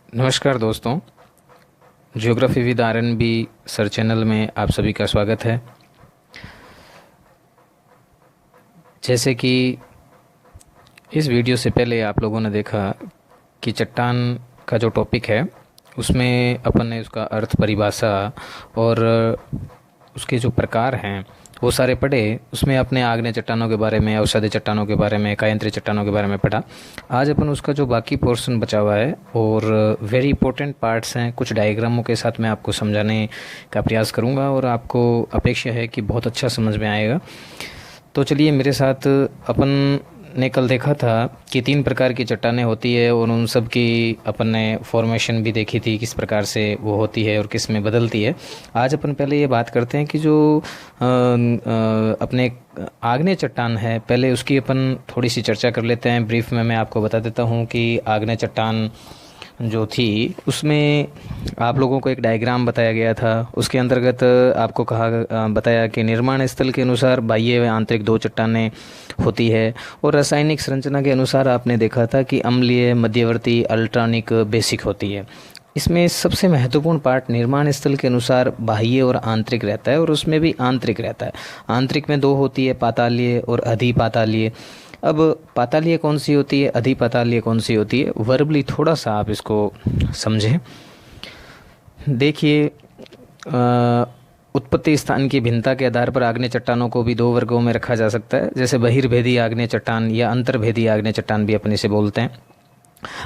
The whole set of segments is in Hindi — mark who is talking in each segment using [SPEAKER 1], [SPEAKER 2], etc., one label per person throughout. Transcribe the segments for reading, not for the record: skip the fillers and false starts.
[SPEAKER 1] नमस्कार दोस्तों। Geography with RNB sir channel में आप सभी का स्वागत है। जैसे कि इस वीडियो से पहले आप लोगों ने देखा कि चट्टान का जो टॉपिक है उसमें अपन ने उसका अर्थ, परिभाषा और उसके जो प्रकार हैं वो सारे पढ़े। उसमें अपने आग्नेय चट्टानों के बारे में, औषधीय चट्टानों के बारे में, कायंत्री चट्टानों के बारे में पढ़ा। आज अपन उसका जो बाकी पोर्शन बचा हुआ है और वेरी इंपॉर्टेंट पार्ट्स हैं, कुछ डायग्रामों के साथ मैं आपको समझाने का प्रयास करूंगा और आपको अपेक्षा है कि बहुत अच्छा समझ में आएगा। तो चलिए, मेरे साथ अपन ने कल देखा था कि 3 प्रकार की चट्टानें होती है और उन सब की अपन ने फॉर्मेशन भी देखी थी, किस प्रकार से वो होती है और किस में बदलती है। आज अपन पहले ये बात करते हैं कि जो अपने आग्नेय चट्टान है, पहले उसकी अपन थोड़ी सी चर्चा कर लेते हैं। ब्रीफ में मैं आपको बता देता हूँ कि आग्नेय चट्टान जो थी उसमें आप लोगों को एक डायग्राम बताया गया था। उसके अंतर्गत आपको बताया कि निर्माण स्थल के अनुसार बाह्य व आंतरिक 2 चट्टानें होती है और रासायनिक संरचना के अनुसार आपने देखा था कि अम्लीय, मध्यवर्ती, अल्ट्रानिक, बेसिक होती है। इसमें सबसे महत्वपूर्ण पार्ट निर्माण स्थल के अनुसार बाह्य और आंतरिक रहता है और उसमें भी आंतरिक रहता है। आंतरिक में 2 होती है, पातालीय और अधिपातालीय। अब पातालीय कौन सी होती है, अधिपातालीय कौन सी होती है, वर्बली थोड़ा सा आप इसको समझें। देखिए, उत्पत्ति स्थान की भिन्नता के आधार पर आग्नेय चट्टानों को भी 2 वर्गों में रखा जा सकता है, जैसे बहिर्भेदी आग्नेय चट्टान या अंतर्भेदी आग्नेय चट्टान भी अपन इसे बोलते हैं।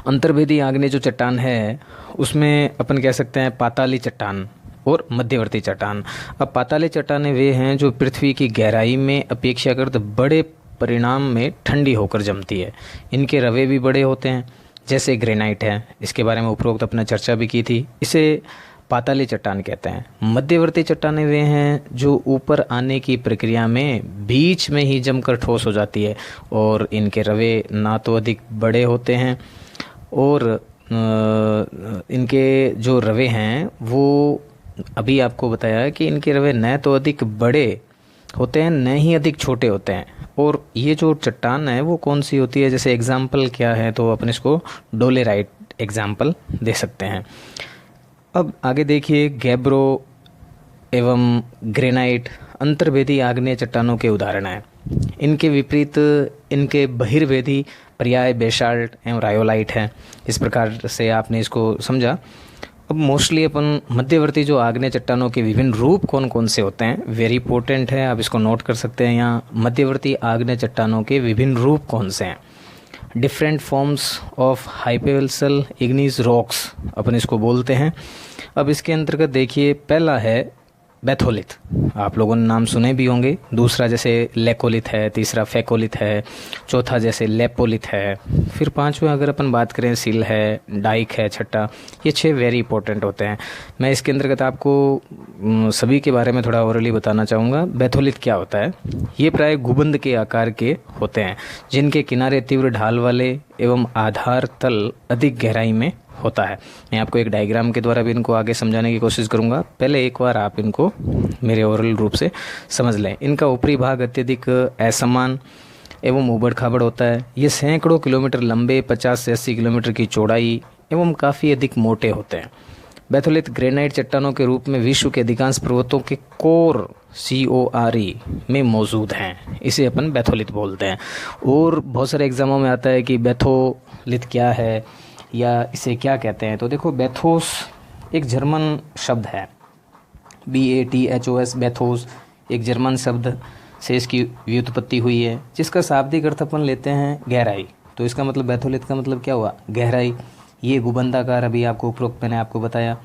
[SPEAKER 1] अंतर्भेदी आग्नेय जो चट्टान है उसमें अपन कह सकते हैं पाताली चट्टान और मध्यवर्ती चट्टान। अब पाताली चट्टानें वे हैं जो पृथ्वी की गहराई में अपेक्षाकृत बड़े परिणाम में ठंडी होकर जमती है। इनके रवे भी बड़े होते हैं, जैसे ग्रेनाइट है, इसके बारे में उपरोक्त अपने चर्चा भी की थी। इसे पाताली चट्टान कहते हैं। मध्यवर्ती चट्टानें वे हैं जो ऊपर आने की प्रक्रिया में बीच में ही जमकर ठोस हो जाती है और इनके रवे ना तो अधिक बड़े होते हैं और इनके जो रवे हैं वो अभी आपको बताया कि इनके रवे न तो अधिक बड़े होते हैं न ही अधिक छोटे होते हैं। और ये जो चट्टान है वो कौन सी होती है, जैसे एग्जाम्पल क्या है, तो अपन इसको डोलेराइट एग्जाम्पल दे सकते हैं। अब आगे देखिए, गैब्रो एवं ग्रेनाइट अंतर्भेदी आग्नेय चट्टानों के उदाहरण हैं। इनके विपरीत इनके बहिर्भेदी पर्याय बेसाल्ट एवं रायोलाइट है। इस प्रकार से आपने इसको समझा। अब मोस्टली अपन मध्यवर्ती जो आग्नेय चट्टानों के विभिन्न रूप कौन कौन से होते हैं, वेरी इंपॉर्टेंट है, आप इसको नोट कर सकते हैं यहाँ। मध्यवर्ती आग्नेय चट्टानों के विभिन्न रूप कौन से हैं, डिफरेंट फॉर्म्स ऑफ हाइपोथेल्सल इग्नीस रॉक्स अपन इसको बोलते हैं। अब इसके अंतर्गत देखिए, पहला है बैथोलिथ, आप लोगों ने नाम सुने भी होंगे। दूसरा जैसे लेकोलिथ है, तीसरा फेकोलिथ है, चौथा जैसे लेपोलिथ है, फिर 5वां अगर अपन बात करें सिल है, डाइक है, छठा। ये 6 वेरी इंपॉर्टेंट होते हैं। मैं इसके अंतर्गत आपको सभी के बारे में थोड़ा ओरली बताना चाहूँगा। बैथोलिथ क्या होता है, ये प्राय गुबंद के आकार के होते हैं जिनके किनारे तीव्र ढाल वाले एवं आधार तल अधिक गहराई में होता है। मैं आपको एक डायग्राम के द्वारा भी इनको आगे समझाने की कोशिश करूंगा। पहले एक बार आप इनको मेरे ओरल रूप से समझ लें। इनका ऊपरी भाग अत्यधिक असमान एवं उबड़ खाबड़ होता है। ये सैकड़ों किलोमीटर लंबे, 50 से 80 किलोमीटर की चौड़ाई एवं काफ़ी अधिक मोटे होते हैं। बैथोलिथ ग्रेनाइट चट्टानों के रूप में विश्व के अधिकांश पर्वतों के कोर CORE में मौजूद हैं। इसे अपन बैथोलिथ बोलते हैं। और बहुत सारे एग्जामों में आता है कि बैथोलिथ क्या है या इसे क्या कहते हैं। तो देखो, बैथोस एक जर्मन शब्द है, BATHOS, बैथोस एक जर्मन शब्द से इसकी व्युत्पत्ति हुई है, जिसका शाब्दिक अर्थ अपन लेते हैं गहराई। तो इसका मतलब बैथोलिथ का मतलब क्या हुआ, गहराई। ये गुबंदाकार, अभी आपको उपरोक्त मैंने आपको बताया।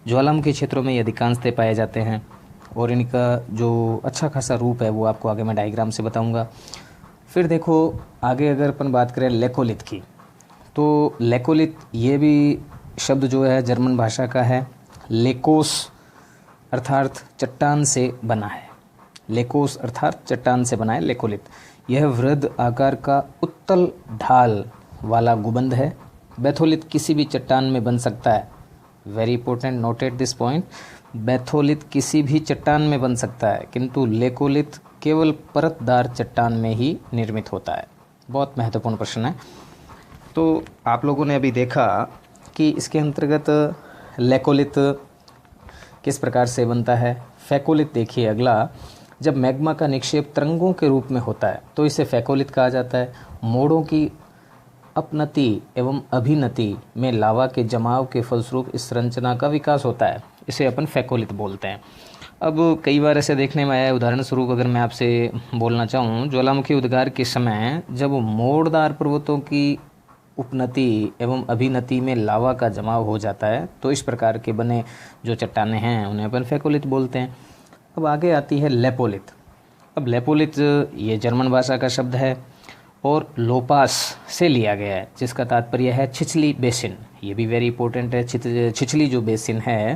[SPEAKER 1] ज्वालामुखी क्षेत्रों में ये अधिकांशतः पाए जाते हैं और इनका जो अच्छा खासा रूप है वो आपको आगे मैं डायग्राम से बताऊंगा। फिर देखो, आगे अगर अपन बात करें लेकोलिथ की, तो लेकोलिथ ये भी शब्द जो है जर्मन भाषा का है। लेकोस अर्थात चट्टान से बना है। लेकोस अर्थात चट्टान से बना है लेकोलिथ। यह वृहद आकार का उत्तल ढाल वाला गुबंद है। बैथोलिथ किसी भी चट्टान में बन सकता है। Very important, noted this point. Batholith किसी भी चट्टान में बन सकता है, किंतु लेकोलिथ केवल परतदार चट्टान में ही निर्मित होता है। बहुत महत्वपूर्ण प्रश्न है। तो आप लोगों ने अभी देखा कि इसके अंतर्गत लेकोलित किस प्रकार से बनता है। फैकोलित देखिए अगला, जब मैग्मा का निक्षेप तरंगों के रूप में होता है तो इसे फैकोलित कहा जाता है। मोड़ों की अपनति एवं अभिनति में लावा के जमाव के फलस्वरूप इस संरचना का विकास होता है, इसे अपन फैकोलित बोलते हैं। अब कई बार ऐसे देखने में आया है, उदाहरण स्वरूप अगर मैं आपसे बोलना चाहूँ, ज्वालामुखी उद्गार के समय जब मोड़दार पर्वतों की उपनति एवं अभिनति में लावा का जमाव हो जाता है तो इस प्रकार के बने जो चट्टानें हैं उन्हें अपन फैकोलित बोलते हैं। अब आगे आती है लेपोलित। अब लेपोलित ये जर्मन भाषा का शब्द है और लोपास से लिया गया है, जिसका तात्पर्य है छिछली बेसिन। ये भी वेरी इंपॉर्टेंट है। छिछली जो बेसिन है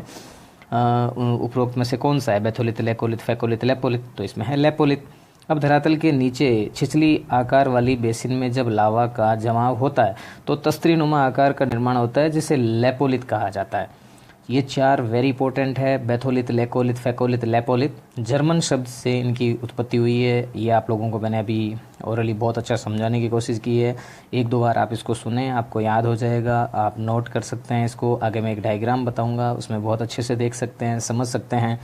[SPEAKER 1] उपरोक्त में से कौन सा है, बेथोलित, लेकोलित, फैकोलित, लेपोलित, तो इसमें है लेपोलित। अब धरातल के नीचे छिछली आकार वाली बेसिन में जब लावा का जमाव होता है तो तस्त्रीनुमा आकार का निर्माण होता है, जिसे लेपोलित कहा जाता है। ये चार वेरी इंपॉर्टेंट है, बेथोलित, लेकोलित, फैकोलित, लेपोलित। जर्मन शब्द से इनकी उत्पत्ति हुई है। ये आप लोगों को मैंने अभी ओरली बहुत अच्छा समझाने की कोशिश की है। एक दो बार आप इसको सुने, आपको याद हो जाएगा, आप नोट कर सकते हैं इसको। आगे मैं एक डायग्राम बताऊंगा, उसमें बहुत अच्छे से देख सकते हैं, समझ सकते हैं।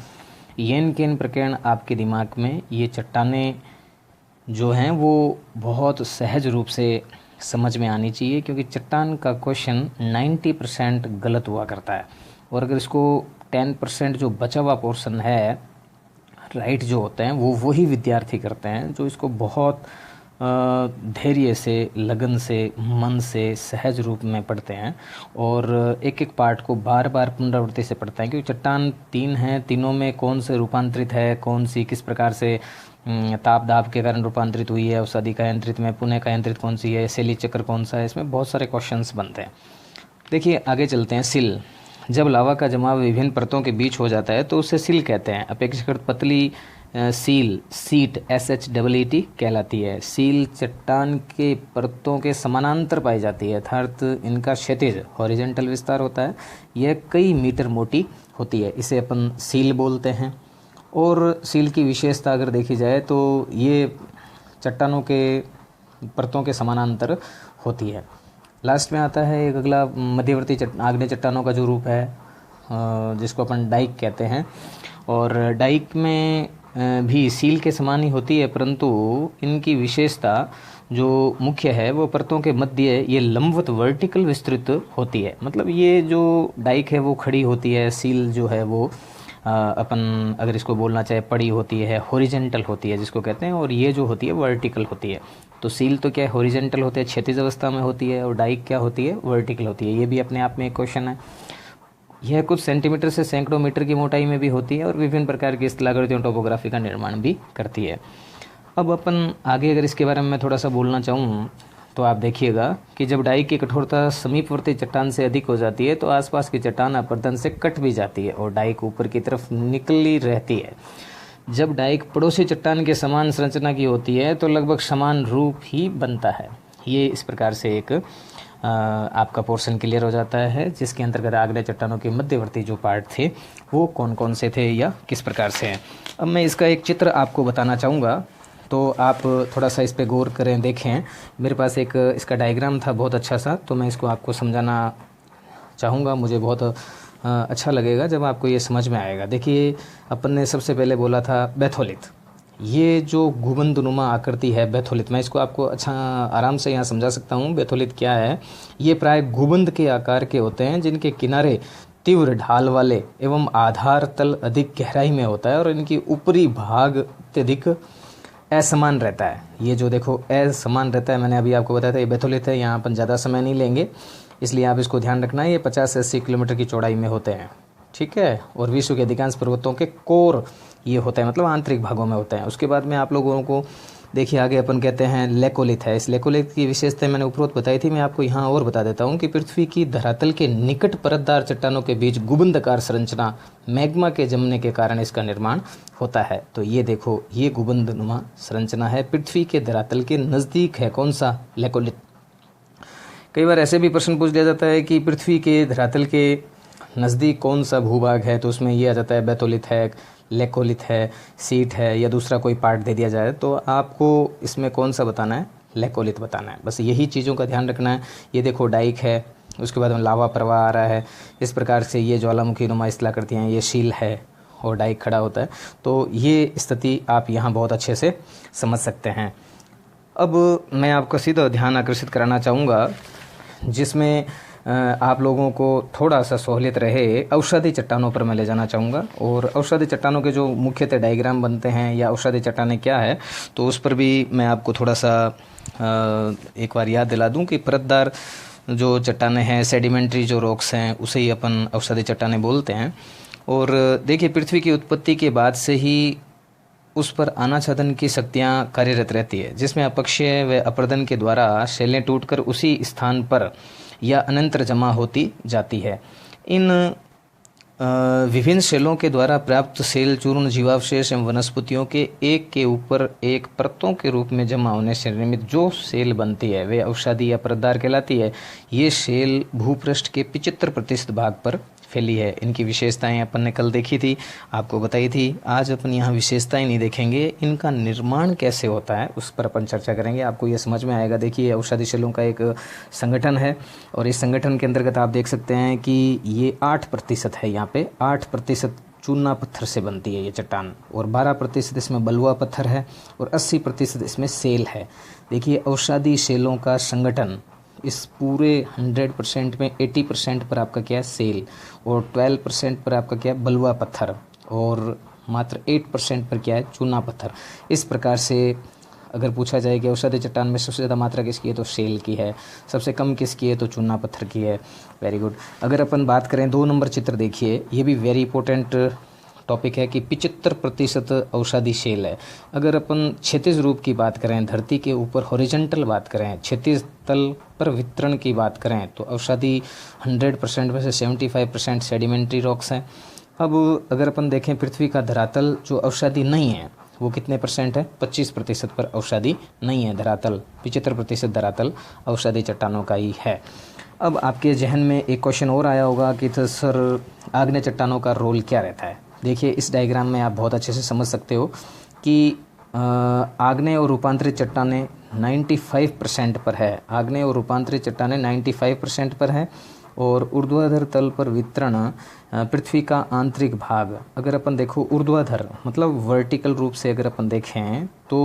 [SPEAKER 1] येन केन प्रकरण आपके दिमाग में ये चट्टानें जो हैं वो बहुत सहज रूप से समझ में आनी चाहिए, क्योंकि चट्टान का क्वेश्चन 90% गलत हुआ करता है और अगर इसको 10% जो बचा हुआ पोर्शन है राइट जो होते हैं वो वही विद्यार्थी करते हैं जो इसको बहुत धैर्य से, लगन से, मन से, सहज रूप में पढ़ते हैं और एक एक पार्ट को बार बार पुनरावृत्ति से पढ़ते हैं। क्योंकि चट्टान तीन हैं, तीनों में कौन से रूपांतरित है, कौन सी किस प्रकार से ताप दाब के कारण रूपांतरित हुई है, औषधि कायांतरित में पुनः कायांतरित कौन सी है, शैली चक्र कौन सा है, इसमें बहुत सारे क्वेश्चंस बनते हैं। देखिए आगे चलते हैं। सिल, जब लावा का जमाव विभिन्न परतों के बीच हो जाता है तो उसे सिल कहते हैं। अपेक्षाकृत पतली सील, सीट, SHEET कहलाती है। सील चट्टान के परतों के समानांतर पाई जाती है, अर्थात इनका क्षैतिज हॉरिजॉन्टल विस्तार होता है। यह कई मीटर मोटी होती है, इसे अपन सील बोलते हैं। और सील की विशेषता अगर देखी जाए तो ये चट्टानों के परतों के समानांतर होती है। लास्ट में आता है एक अगला मध्यवर्ती आग्नेय चट्टानों का जो रूप है जिसको अपन डाइक कहते हैं। और डाइक में भी सील के समान ही होती है, परंतु इनकी विशेषता जो मुख्य है वो परतों के मध्य ये लंबवत वर्टिकल विस्तृत होती है। मतलब ये जो डाइक है वो खड़ी होती है, सील जो है वो अपन अगर इसको बोलना चाहे पड़ी होती है, हॉरिजेंटल होती है जिसको कहते हैं, और ये जो होती है वर्टिकल होती है। तो सील तो क्या है, हॉरिजेंटल होती है, क्षैतिज अवस्था में होती है, और डाइक क्या होती है, वर्टिकल होती है। ये भी अपने आप में एक क्वेश्चन है। यह कुछ सेंटीमीटर से सैकड़ों मीटर की मोटाई में भी होती है और विभिन्न प्रकार की स्थलाकृतियों टोपोग्राफी का निर्माण भी करती है। अब अपन आगे अगर इसके बारे में मैं थोड़ा सा बोलना चाहूँ तो आप देखिएगा कि जब डाइक की कठोरता समीपवर्ती चट्टान से अधिक हो जाती है तो आसपास की चट्टान अपरदन से कट भी जाती है और डाइक ऊपर की तरफ निकली रहती है। जब डाइक पड़ोसी चट्टान के समान संरचना की होती है तो लगभग समान रूप ही बनता है। ये इस प्रकार से एक आपका पोर्शन क्लियर हो जाता है, जिसके अंतर्गत आग्नेय चट्टानों के मध्यवर्ती जो पार्ट थे वो कौन कौन से थे या किस प्रकार से हैं। अब मैं इसका एक चित्र आपको बताना चाहूँगा, तो आप थोड़ा सा इस पे गौर करें, देखें। मेरे पास एक इसका डायग्राम था बहुत अच्छा सा, तो मैं इसको आपको समझाना चाहूँगा। मुझे बहुत अच्छा लगेगा जब आपको ये समझ में आएगा। देखिए अपन ने सबसे पहले बोला था बैथोलिथ। ये जो गुंबदनुमा आकृति है बैथोलिथ, मैं इसको आपको अच्छा आराम से यहाँ समझा सकता हूँ। बैथोलिथ क्या है, ये प्राय गुंबद के आकार के होते हैं जिनके किनारे तीव्र ढाल वाले एवं आधार तल अधिक गहराई में होता है और इनकी ऊपरी भाग अत्यधिक असमान रहता है। ये जो देखो असमान रहता है, मैंने अभी आपको बताया था ये बैथोलिथ है। यहाँ अपन ज़्यादा समय नहीं लेंगे, इसलिए आप इसको ध्यान रखना है। ये 50 से 80 किलोमीटर की चौड़ाई में होते हैं, ठीक है। और विश्व के अधिकांश पर्वतों के कोर ये होता है, मतलब आंतरिक भागों में होते हैं। उसके बाद में आप लोगों को देखिए आगे अपन कहते हैं लेकोलिथ है। इस लेकोलिथ की विशेषता मैंने उपरोक्त बताई थी, मैं आपको यहाँ और बता देता हूँ कि पृथ्वी की धरातल के निकट परतदार चट्टानों के बीच गुंबदाकार संरचना मैग्मा के जमने के कारण इसका निर्माण होता है। तो ये देखो, ये गुंबदनुमा संरचना है, पृथ्वी के धरातल के नज़दीक है। कौन सा, लेकोलिथ। कई बार ऐसे भी प्रश्न पूछ लिया जाता है कि पृथ्वी के धरातल के नज़दीक कौन सा भूभाग है, तो उसमें ये आ जाता है बैथोलिथ है, लेकोलिथ है, सीट है, या दूसरा कोई पार्ट दे दिया जाए तो आपको इसमें कौन सा बताना है, लेकोलिथ बताना है। बस यही चीज़ों का ध्यान रखना है। ये देखो डाइक है, उसके बाद में लावा प्रवाह आ रहा है, इस प्रकार से ये ज्वालामुखी नुमा स्थलाकृतियाँ, ये शील है और डाइक खड़ा होता है। तो ये स्थिति आप यहाँ बहुत अच्छे से समझ सकते हैं। अब मैं आपका सीधा ध्यान आकर्षित कराना चाहूँगा, जिसमें आप लोगों को थोड़ा सा सहूलियत रहे, औषधि चट्टानों पर मैं ले जाना चाहूँगा। और औषधि चट्टानों के जो मुख्यतः डायग्राम बनते हैं या औषधि चट्टानें क्या है, तो उस पर भी मैं आपको थोड़ा सा एक बार याद दिला दूं कि परतदार जो चट्टानें हैं, सेडिमेंट्री जो रॉक्स हैं, उसे ही अपन औषधि चट्टानें बोलते हैं। और देखिए, पृथ्वी की उत्पत्ति के बाद से ही उस पर आनाछादन की शक्तियाँ कार्यरत रहती है, जिसमें अपक्षय व अपरदन के द्वारा शैलें टूटकर उसी स्थान पर या अनंतर जमा होती जाती है। इन विभिन्न शैलों के द्वारा प्राप्त शैल चूर्ण जीवावशेष एवं वनस्पतियों के एक के ऊपर एक परतों के रूप में जमा होने से निर्मित जो शैल बनती है वे औषधि या परतदार कहलाती है। ये शैल भूपृष्ठ के 75% भाग पर फैली है। इनकी विशेषताएं अपन ने कल देखी थी, आपको बताई थी। आज अपन यहाँ विशेषताएं नहीं देखेंगे, इनका निर्माण कैसे होता है उस पर अपन चर्चा करेंगे, आपको ये समझ में आएगा। देखिए, औषधि शैलों का एक संगठन है और इस संगठन के अंतर्गत आप देख सकते हैं कि ये 8% है। यहाँ पे 8% चूना पत्थर से बनती है ये चट्टान, और 12% इसमें बलुआ पत्थर है और 80% इसमें सेल है। देखिए, औषधि शैलों का संगठन इस पूरे 100% में 80% पर आपका क्या है, सेल, और 12% पर आपका क्या है, बलुआ पत्थर, और मात्र 8% पर क्या है, चूना पत्थर। इस प्रकार से अगर पूछा जाए कि औषधि चट्टान में सबसे ज़्यादा मात्रा किसकी है, तो सेल की है। सबसे कम किसकी है, तो चूना पत्थर की है। Very good. अगर अपन बात करें 2 नंबर चित्र, देखिए ये भी वेरी इंपॉर्टेंट टॉपिक है कि 75% औषधि शैल है। अगर अपन क्षैतिज रूप की बात करें, धरती के ऊपर हॉरिजॉन्टल बात करें, क्षैतिज तल पर वितरण की बात करें, तो औषधि 100% में से 75% सेडिमेंट्री रॉक्स हैं। अब अगर अपन देखें पृथ्वी का धरातल जो औषधि नहीं है वो कितने परसेंट है, 25% पर औषधि नहीं है धरातल, 75% धरातल औषधि चट्टानों का ही है। अब आपके जहन में एक क्वेश्चन और आया होगा कि तो सर आग्नेय चट्टानों का रोल क्या रहता है। देखिए, इस डायग्राम में आप बहुत अच्छे से समझ सकते हो कि आग्नेय और रूपांतरित चट्टानें 95% पर है। आग्नेय और रूपांतरित चट्टानें 95% पर है, और ऊर्ध्वाधर तल पर वितरण पृथ्वी का आंतरिक भाग, अगर अपन देखो ऊर्ध्वाधर मतलब वर्टिकल रूप से अगर अपन देखें तो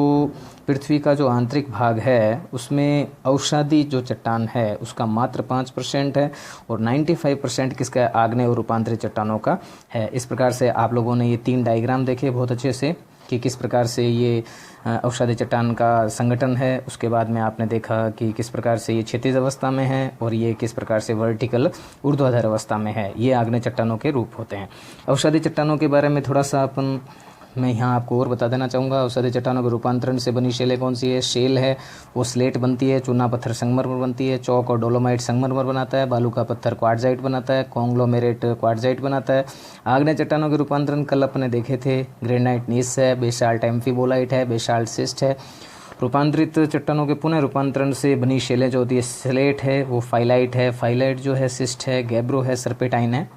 [SPEAKER 1] पृथ्वी का जो आंतरिक भाग है उसमें औषधि जो चट्टान है उसका मात्र 5% है, और 95% किसका है, आग्नेय और रूपांतरित चट्टानों का है। इस प्रकार से आप लोगों ने ये 3 डायग्राम देखे बहुत अच्छे से कि किस प्रकार से ये औषधि चट्टान का संगठन है। उसके बाद में आपने देखा कि किस प्रकार से ये क्षैतिज अवस्था में है और ये किस प्रकार से वर्टिकल ऊर्ध्वाधर अवस्था में है। ये आग्नेय चट्टानों के रूप होते हैं। औषधि चट्टानों के बारे में थोड़ा सा मैं यहाँ आपको और बता देना चाहूँगा। औषधि चट्टानों के रूपांतरण से बनी शैलें कौन सी है, शेल है वो स्लेट बनती है, चूना पत्थर संगमरमर बनती है, चौक और डोलोमाइट संगमरमर बनाता है, बालू का पत्थर क्वार्टजाइट बनाता है, कॉन्ग्लोमेरेट क्वार्टजाइट बनाता है। आग्नेय चट्टानों के रूपांतरण कल अपने देखे थे, ग्रेनाइट नीस है, बेसाल्ट एम्फीबोलाइट है, बेसाल्ट सिस्ट है। रूपांतरित चट्टानों के पुनः रूपांतरण से बनी शैलें जो होती है, स्लेट है वो फाइलाइट है, फाइलाइट जो है सिस्ट है, गैब्रो है, सर्पेटाइन है।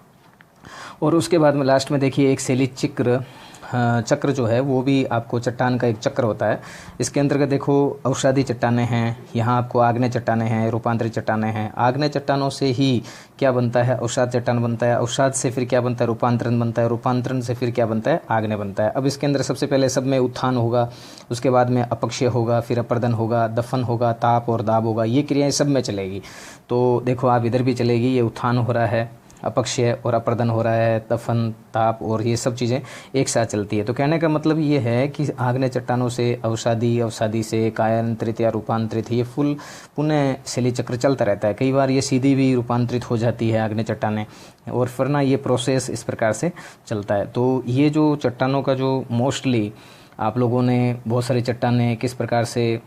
[SPEAKER 1] और उसके बाद में लास्ट में देखिए एक शैली चक्र जो है वो भी आपको चट्टान का एक चक्र होता है। इसके अंतर्गत देखो औषधि चट्टानें हैं, यहाँ आपको आग्नेय चट्टानें हैं, रूपांतरित चट्टानें हैं। आग्नेय चट्टानों से ही क्या बनता है, अवसाद चट्टान बनता है, अवसाद से फिर क्या बनता है, रूपांतरण बनता है, रूपांतरण से फिर क्या बनता है, आग्नेय बनता है। अब इसके अंदर सबसे पहले सब में उत्थान होगा, उसके बाद में अपक्षय होगा, फिर अपर्दन होगा, दफन होगा, ताप और दाब होगा, ये क्रियाएं सब में चलेगी। तो देखो आप इधर भी चलेगी, ये उत्थान हो रहा है, अपक्षय और अपर्दन हो रहा है, दफन, ताप और ये सब चीज़ें एक साथ चलती है। तो कहने का मतलब ये है कि आग्नेय चट्टानों से अवसादी, अवसादी से कायांतरित या रूपांतरित, ये फुल पुनः शैली चक्र चलता रहता है। कई बार ये सीधी भी रूपांतरित हो जाती है आग्नेय चट्टानें, और फिर ना ये प्रोसेस इस प्रकार से चलता है। तो ये जो चट्टानों का जो मोस्टली आप लोगों ने बहुत सारी चट्टानें किस प्रकार से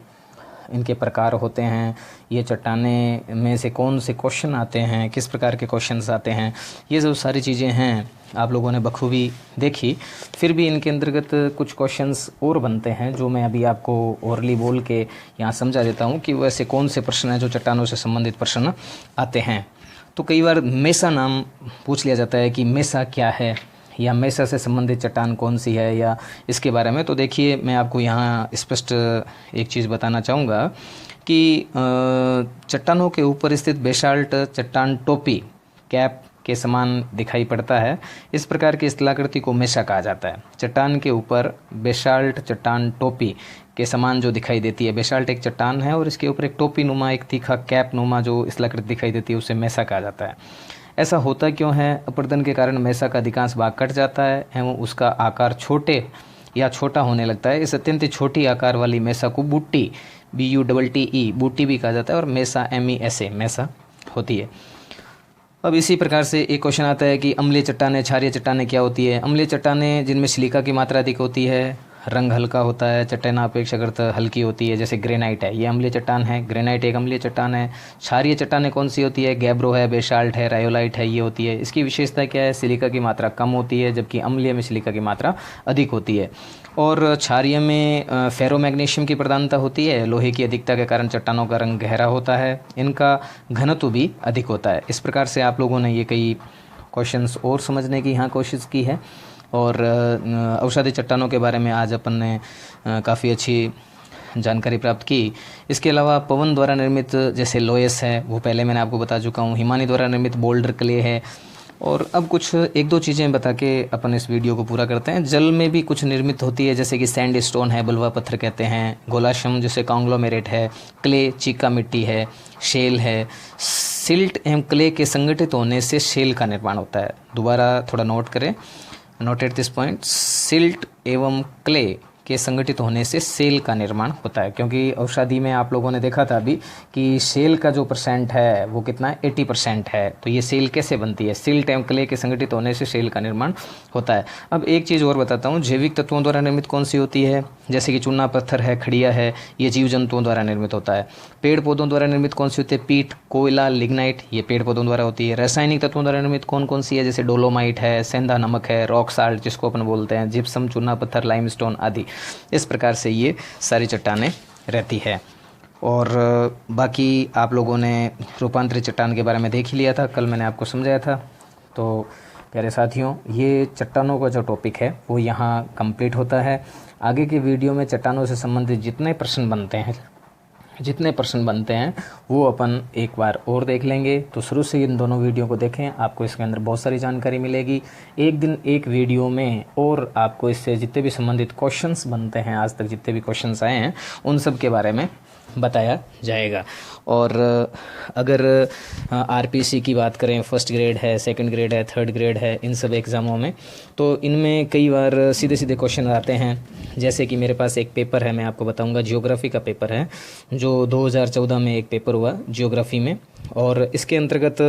[SPEAKER 1] इनके प्रकार होते हैं, ये चट्टानें में से कौन से क्वेश्चन आते हैं, किस प्रकार के क्वेश्चंस आते हैं, ये जो सारी चीज़ें हैं आप लोगों ने बखूबी देखी। फिर भी इनके अंतर्गत कुछ क्वेश्चंस और बनते हैं जो मैं अभी आपको ओरली बोल के यहाँ समझा देता हूँ कि वैसे कौन से प्रश्न हैं जो चट्टानों से संबंधित प्रश्न आते हैं। तो कई बार मेसा नाम पूछ लिया जाता है कि मेसा क्या है, या मेसा से संबंधित चट्टान कौन सी है या इसके बारे में। तो देखिए, मैं आपको यहाँ स्पष्ट एक चीज़ बताना चाहूँगा कि चट्टानों के ऊपर स्थित बेसाल्ट चट्टान टोपी कैप के समान दिखाई पड़ता है। इस प्रकार की स्थलाकृति को मेसा कहा जाता है। चट्टान के ऊपर बेसाल्ट चट्टान टोपी के समान जो दिखाई देती है, बेसाल्ट एक चट्टान है और इसके ऊपर एक टोपी नुमा, एक तीखा कैप नुमा जो स्थलाकृति दिखाई देती है, उसे मेसा कहा जाता है। ऐसा होता क्यों है? अपरदन के कारण मेसा का अधिकांश भाग कट जाता है एवं उसका आकार छोटे या छोटा होने लगता है। इस अत्यंत छोटी आकार वाली मेसा को बूटी, BUTTE बूटी भी कहा जाता है और मेसा MESA मेसा होती है। अब इसी प्रकार से एक क्वेश्चन आता है कि अम्लीय चट्टानें, क्षारीय चट्टानें क्या होती है? अम्लीय चट्टानें जिनमें सिलिका की मात्रा अधिक होती है, रंग हल्का होता है, चट्टान अपेक्षाकृत हल्की होती है, जैसे ग्रेनाइट है, ये अम्लीय चट्टान है। ग्रेनाइट एक अम्लीय चट्टान है। क्षारीय चट्टानें कौन सी होती है? गैब्रो है, बेसाल्ट है, रायोलाइट है, ये होती है। इसकी विशेषता क्या है? सिलिका की मात्रा कम होती है, जबकि अम्लीय में सिलिका की मात्रा अधिक होती है। और क्षारीय में फेरोमैग्नीशियम की प्रधानता होती है। लोहे की अधिकता के कारण चट्टानों का रंग गहरा होता है, इनका घनत्व भी अधिक होता है। इस प्रकार से आप लोगों ने ये कई क्वेश्चंस और समझने की यहाँ कोशिश की है। और औषधि चट्टानों के बारे में आज अपन ने काफ़ी अच्छी जानकारी प्राप्त की। इसके अलावा पवन द्वारा निर्मित जैसे लोयस है, वो पहले मैंने आपको बता चुका हूँ। हिमानी द्वारा निर्मित बोल्डर क्ले है। और अब कुछ एक दो चीज़ें बता के अपन इस वीडियो को पूरा करते हैं। जल में भी कुछ निर्मित होती है, जैसे कि सैंड स्टोन है, बलुआ पत्थर कहते हैं, गोलाशम जैसे कॉन्ग्लोमेरेट है, क्ले चीका मिट्टी है, शेल है। सिल्ट एवं क्ले के संगठित होने से शेल का निर्माण होता है। दोबारा थोड़ा नोट करें, नोटेड दिस पॉइंट। सिल्ट एवं क्ले के संगठित होने से सेल का निर्माण होता है, क्योंकि औषधि में आप लोगों ने देखा था अभी कि सेल का जो परसेंट है वो कितना है? 80% है। तो ये सेल कैसे बनती है? सिल्ट एवं क्ले के संगठित होने से सेल का निर्माण होता है। अब एक चीज़ और बताता हूँ, जैविक तत्वों द्वारा निर्मित कौन सी होती है? जैसे कि चूना पत्थर है, खड़िया है, ये जीव जंतुओं द्वारा निर्मित होता है। पेड़ पौधों द्वारा निर्मित कौन सी होती है? पीट, कोयला, लिग्नाइट, ये पेड़ पौधों द्वारा होती है। रासायनिक तत्वों द्वारा निर्मित कौन कौन सी है? जैसे डोलोमाइट है, सेंधा नमक है, रॉक साल्ट जिसको अपन बोलते हैं, जिप्सम, चूना पत्थर, लाइमस्टोन आदि। इस प्रकार से ये सारी चट्टानें रहती है। और बाकी आप लोगों ने रूपांतरित चट्टान के बारे में देख ही लिया था, कल मैंने आपको समझाया था। तो प्यारे साथियों, ये चट्टानों का जो टॉपिक है वो यहाँ कंप्लीट होता है। आगे के वीडियो में चट्टानों से संबंधित जितने प्रश्न बनते हैं वो अपन एक बार और देख लेंगे। तो शुरू से इन दोनों वीडियो को देखें, आपको इसके अंदर बहुत सारी जानकारी मिलेगी। एक दिन एक वीडियो में और आपको इससे जितने भी संबंधित क्वेश्चंस बनते हैं, आज तक जितने भी क्वेश्चंस आए हैं, उन सब के बारे में बताया जाएगा। और अगर आरपीसी की बात करें, फर्स्ट ग्रेड है, सेकंड ग्रेड है, थर्ड ग्रेड है, इन सब एग्ज़ामों में तो इनमें कई बार सीधे सीधे क्वेश्चन आते हैं। जैसे कि मेरे पास एक पेपर है, मैं आपको बताऊंगा, जियोग्राफी का पेपर है, जो 2014 में एक पेपर हुआ जियोग्राफी में। और इसके अंतर्गत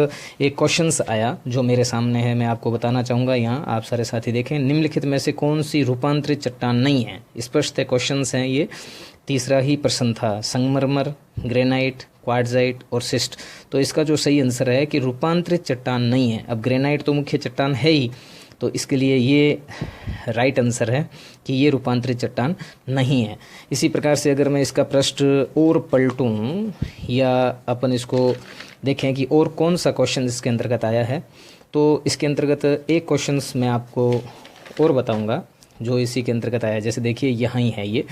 [SPEAKER 1] एक क्वेश्चंस आया जो मेरे सामने है, मैं आपको बताना चाहूँगा। यहाँ आप सारे साथी देखें, निम्नलिखित में से कौन सी रूपांतरित चट्टान नहीं है? स्पष्ट है क्वेश्चंस हैं ये। तीसरा ही प्रश्न था, संगमरमर, ग्रेनाइट, क्वार्ट्जाइट और सिस्ट। तो इसका जो सही आंसर है कि रूपांतरित चट्टान नहीं है। अब ग्रेनाइट तो मुख्य चट्टान है ही, तो इसके लिए ये राइट आंसर है कि ये रूपांतरित चट्टान नहीं है। इसी प्रकार से अगर मैं इसका पृष्ठ और पलटूं या अपन इसको देखें कि और कौन सा क्वेश्चन इसके अंतर्गत आया है, तो इसके अंतर्गत एक क्वेश्चंस मैं आपको और बताऊंगा जो इसी के अंतर्गत आया है। जैसे देखिए यहाँ ही है ये,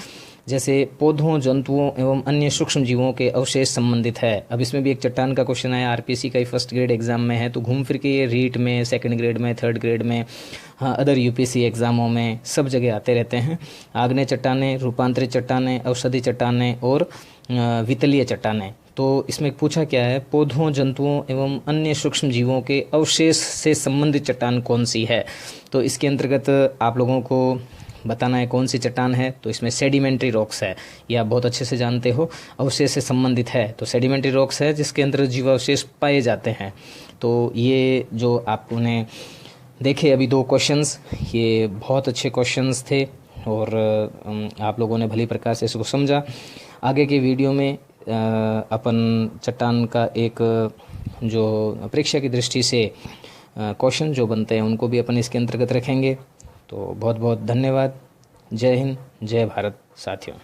[SPEAKER 1] जैसे पौधों, जंतुओं एवं अन्य सूक्ष्म जीवों के अवशेष संबंधित है। अब इसमें भी एक चट्टान का क्वेश्चन आया, आरपीसी का ही फर्स्ट ग्रेड एग्जाम में है। तो घूम फिर के ये रीट में, सेकंड ग्रेड में, थर्ड ग्रेड में, हाँ, अदर यूपीसी एग्जामों में सब जगह आते रहते हैं। आग्नेय चट्टानें, रूपांतरित चट्टानें, औषधि चट्टानें और वितलीय चट्टानें। तो इसमें पूछा क्या है? पौधों, जंतुओं एवं अन्य सूक्ष्म जीवों के अवशेष से संबंधित चट्टान कौन सी है? तो इसके अंतर्गत आप लोगों को बताना है कौन सी चट्टान है। तो इसमें सेडिमेंट्री रॉक्स है, ये आप बहुत अच्छे से जानते हो, अवशेष से संबंधित है। तो सेडिमेंट्री रॉक्स है जिसके अंदर जीवावशेष पाए जाते हैं। तो ये जो आपने देखे अभी दो क्वेश्चंस, ये बहुत अच्छे क्वेश्चंस थे और आप लोगों ने भली प्रकार से इसको समझा। आगे के वीडियो में अपन चट्टान का एक जो परीक्षा की दृष्टि से क्वेश्चन जो बनते हैं उनको भी अपन इसके अंतर्गत रखेंगे। तो बहुत बहुत धन्यवाद। जय हिंद, जय भारत साथियों।